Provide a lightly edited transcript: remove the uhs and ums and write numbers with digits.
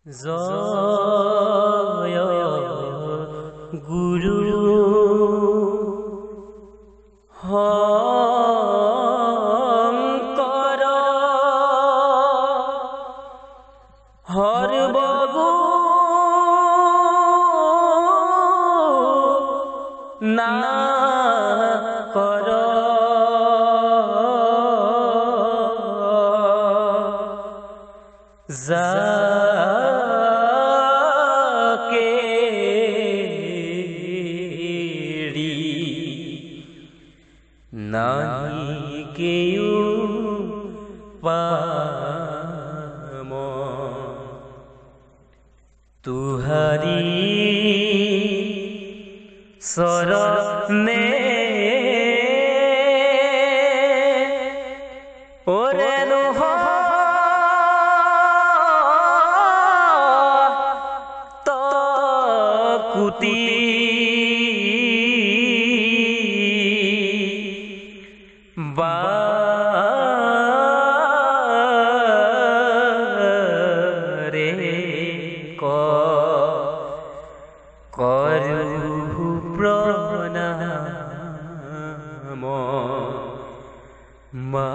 জয় গুৰু শঙ্কৰ হৰবগু নাকৰ যাকে নাহি কেউ পাম তুহাৰি শৰণে ওৰে নহ কুতি বাৰে কৰু প্ৰণাম মা